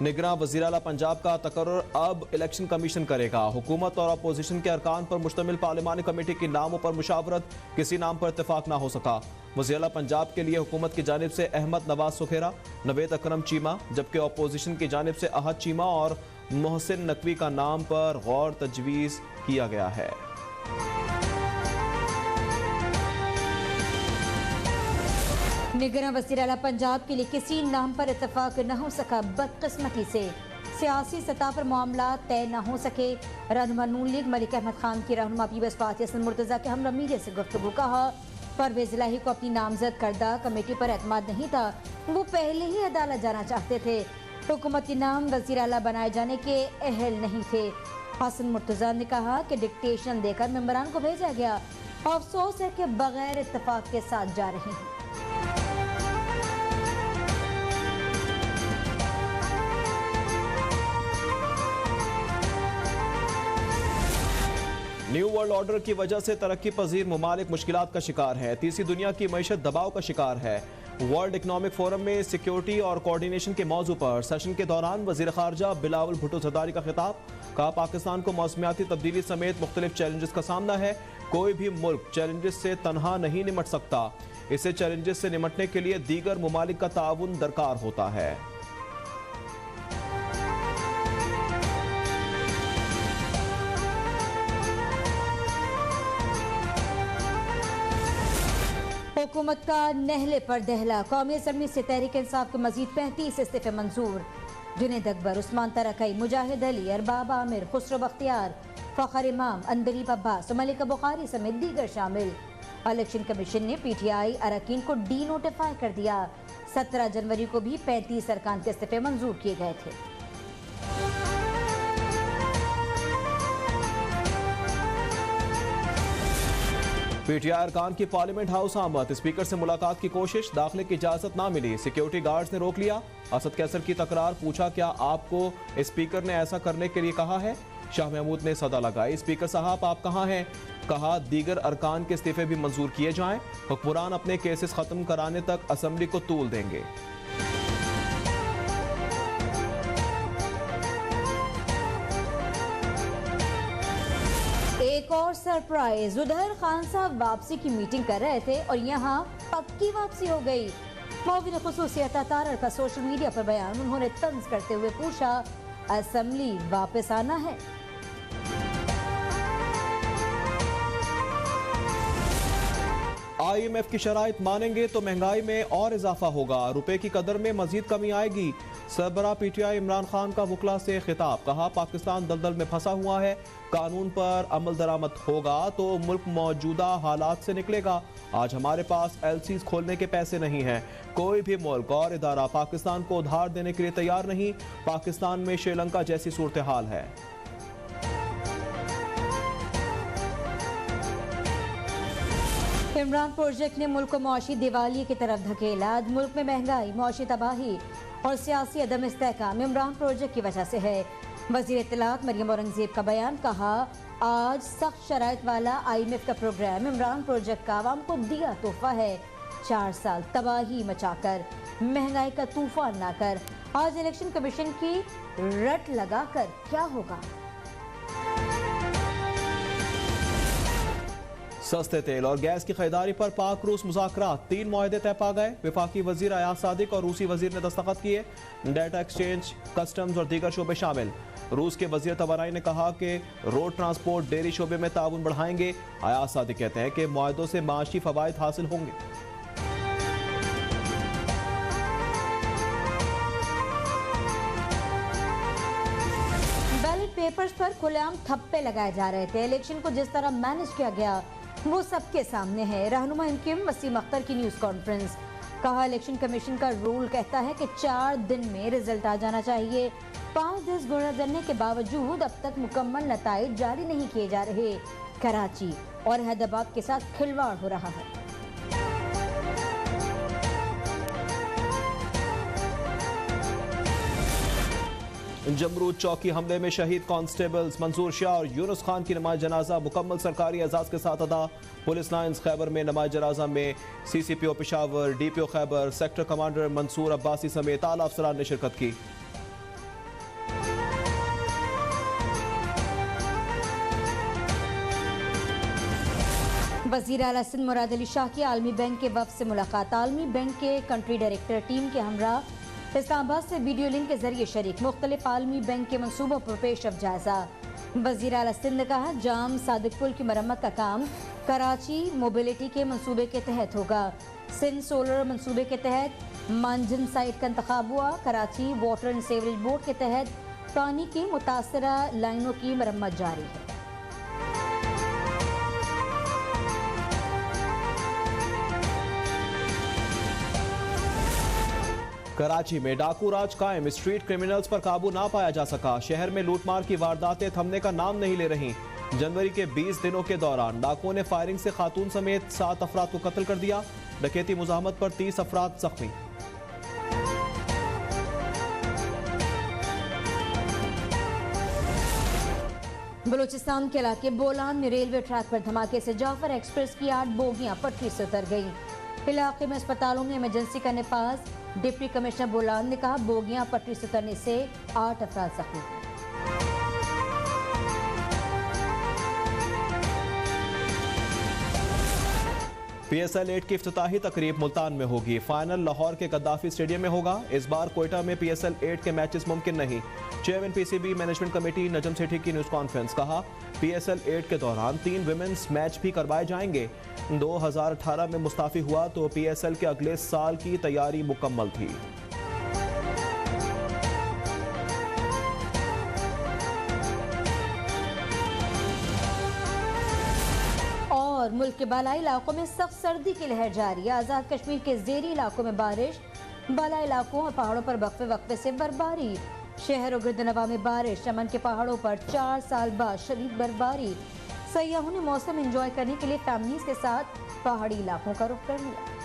निगरां वज़ीर आला पंजाब का तकर्रुर अब इलेक्शन कमीशन करेगा। हुकूमत और अपोजिशन के अरकान पर मुश्तमिल पार्लिमानी कमेटी के नामों पर मुशावरत, किसी नाम पर इत्तेफाक ना हो सका। वज़ीर आला पंजाब के लिए हुकूमत की जानिब से अहमद नवाज सुखेरा, नवेद अकरम चीमा, जबकि अपोजिशन की जानिब से अहद चीमा और मोहसिन नकवी का नाम पर गौर तजवीज़ किया गया है। निगरां वज़ीर आला पंजाब के लिए किसी नाम पर इत्तेफाक न हो सका। बदकिस्मती से सियासी सतह पर मामला तय न हो सके। रहनुमा नून लीग मलिक अहमद खान की रहनुमा पीपल्स पार्टी हसन मुर्तज़ा के हमरा मीडिया से गुफ्तगू कहा, परवेज़ इलाही को अपनी नामजद करदा कमेटी पर एतमाद नहीं था, वो पहले ही अदालत जाना चाहते थे। हुकूमती नाम वज़ीर आला बनाए जाने के अहल नहीं थे। हसन मुर्तज़ा ने कहा कि डिक्टेशन देकर मेंबरान को भेजा गया, अफसोस है कि बगैर इत्तेफाक के साथ जा रहे हैं। न्यू वर्ल्ड ऑर्डर की वजह से तरक्की पजीर ममालिक मुश्किलात का शिकार है। तीसरी दुनिया की मईशत दबाव का शिकार है। वर्ल्ड इकनॉमिक फोरम में सिक्योरिटी और कोऑर्डिनेशन के मौजू पर सेशन के दौरान वजीर खारजा बिलावल भुट्टो ज़रदारी का खिताब। कहा, पाकिस्तान को मौसमियाती तब्दीली समेत मुख्तलिफ चैलेंजेस का सामना है। कोई भी मुल्क चैलेंजेस से तनहा नहीं निमट सकता। इससे चैलेंजेस से निमटने के लिए दीगर ममालिक का ताउन दरकार होता है। हुकूमत का नहले पर दहला। कौमी असम्बली से तहरीक इंसाफ के मजीद 35 इस्तीफे मंजूर। जुनेद अकबर, उस्मान तरकई, मुजाहिद अली, अरबाब आमिर, खुसरो बख्तियार, फखर इमाम, अंदरीब अब्बास, मलिका बुखारी समेत दीगर शामिल। इलेक्शन कमीशन ने PTI अरकान को डी नोटिफाई कर दिया। 17 जनवरी को भी 35 अरकान के इस्तीफे मंजूर किए गए थे। PTI अरकान की पार्लियामेंट हाउस आमद। स्पीकर से मुलाकात की कोशिश, दाखिले की इजाजत ना मिली। सिक्योरिटी गार्ड्स ने रोक लिया। असद कैसर की तकरार, पूछा क्या आपको स्पीकर ने ऐसा करने के लिए कहा है? शाह महमूद ने सदा लगाई, स्पीकर साहब आप कहाँ हैं? कहा, दीगर अरकान के इस्तीफे भी मंजूर किए जाएं। हुक्मरान अपने केसेस खत्म कराने तक असम्बली को तूल देंगे। एक और सरप्राइज, उधर खान साहब वापसी की मीटिंग कर रहे थे और यहाँ पक्की वापसी हो गई। मौविन खुसूसियत तारर का सोशल मीडिया पर बयान, उन्होंने तंज करते हुए पूछा, असेंबली वापस आना है? IMF की शराइत मानेंगे तो महंगाई में और इजाफा होगा, रुपए की कदर में मजीद कमी आएगी। सरबराह PTI इमरान खान का वकला से खिताब। कहा, पाकिस्तान दलदल में फंसा हुआ है, कानून पर अमल दरामद होगा तो मुल्क मौजूदा हालात से निकलेगा। आज हमारे पास LCs खोलने के पैसे नहीं हैं। कोई भी मुल्क और इदारा पाकिस्तान को उधार देने के लिए तैयार नहीं। पाकिस्तान में श्रीलंका जैसी सूरत हाल है। इमरान प्रोजेक्ट ने मुल्क को मुआशी दिवालिये की तरफ धकेला। आज मुल्क में महंगाई, मुआशी तबाही और सियासी अदम इस्तेहकाम इमरान प्रोजेक्ट की वजह से है। वज़ीर इत्तलात मरियम औरंगज़ेब का बयान। कहा, आज सख्त शराइत वाला IMF का प्रोग्राम इमरान प्रोजेक्ट का आवाम को दिया तोहफा है। 4 साल तबाही मचाकर, महंगाई का तूफान लाकर, आज इलेक्शन कमीशन की रट लगाकर क्या होगा? सस्ते तेल और गैस की खरीदारी पर पाक रूस मुज़ाकरात, 3 मुआहदे तय पा गए। वफाकी वजीर अयाज सादिक और रूसी वजीर ने दस्तखत किए। डाटा एक्सचेंज, कस्टम्स और दीगर शोबे शामिल। रूस के वजीर तवानाई ने कहा कि रोड ट्रांसपोर्ट, डेयरी शोबे में ताउन बढ़ाएंगे। अयाज सादिक कहते हैं कि मुआहदों से माशी फवायद हासिल होंगे। बैलेट पेपर्स पर खुलेआम ठप्पे लगाए जा रहे थे। इलेक्शन को जिस तरह मैनेज किया गया वो सबके सामने है। रहनुमा इनकिम वसीम अख्तर की न्यूज़ कॉन्फ्रेंस। कहा, इलेक्शन कमीशन का रूल कहता है कि 4 दिन में रिजल्ट आ जाना चाहिए। 5 दिन गुजरने के बावजूद अब तक मुकम्मल नताइज जारी नहीं किए जा रहे। कराची और हैदराबाद के साथ खिलवाड़ हो रहा है। जमरूद चौकी हमले में शहीद कांस्टेबल्स मंसूर शाह और यूनुस खान की नमाज जनाजा मुकम्मल सरकारी एजाज के साथ अदा। पुलिस लाइन्स खैबर में नमाज जनाजा में CCPO Peshawar, DPO Khyber, sector commander Mansoor Abbasi समेत आला अफसरान ने शिरकत की। वज़ीर आला सिंध मुराद अली शाह की आलमी बैंक के वफ़द से मुलाकात। आलमी बैंक के कंट्री डायरेक्टर टीम के हमरा इस्लामाबाद से वीडियो लिंक के जरिए शरीक। मुख्तलिफ आलमी बैंक के मनसूबों पर पेश अब जायजा। वज़ीर आला सिंध ने कहा, जाम सादिक पुल की मरम्मत का काम कराची मोबिलिटी के मनसूबे के तहत होगा। सिंध सोलर मनसूबे के तहत मांझन साइट का इंतखाब हुआ। Karachi water and sewerage board के तहत पानी की मुतासरा लाइनों की मरम्मत जारी है। कराची में डाकू राज कायम, स्ट्रीट क्रिमिनल्स पर काबू ना पाया जा सका। शहर में लूटमार की वारदातें थमने का नाम नहीं ले रही। जनवरी के 20 दिनों के दौरान डाकुओं ने फायरिंग से खातून समेत 7 अफराद को कत्ल कर दिया। डकैती मुजाहमत पर 30 अफराद जख्मी। बलूचिस्तान के इलाके बोलान में रेलवे ट्रैक पर धमाके से जाफर एक्सप्रेस की 8 बोगियां पटरी से उतर गईं। इलाके में अस्पतालों में इमरजेंसी का नफाज। डिप्टी कमिश्नर बोलान ने कहा, बोगियां पटरी से उतरने से 8 अफराद जख्मी हुए। PSL 8 की इफ्तिताही तकरीब मुल्तान में होगी। फाइनल लाहौर के गद्दाफी स्टेडियम में होगा। इस बार कोयटा में PSL 8 के मैचेस मुमकिन नहीं। Chairman PCB management committee Najam Sethi की न्यूज़ कॉन्फ्रेंस। कहा, PSL 8 के दौरान 3 विमेंस मैच भी करवाए जाएंगे। 2018 में मुस्ताफी हुआ तो PSL के अगले साल की तैयारी मुकम्मल थी। और मुल्क के बालाई इलाकों में सख्त सर्दी की लहर जारी। आज़ाद कश्मीर के ज़ेरी इलाकों में बारिश, बालाई इलाकों और पहाड़ों पर वक्फे वक्फे से बर्फबारी। शहर और गिरदनवा में बारिश, चमन के पहाड़ों पर 4 साल बाद शदीद बर्फबारी। सयाहों ने मौसम एंजॉय करने के लिए फैमिलीज के साथ पहाड़ी इलाकों का रुख कर लिया।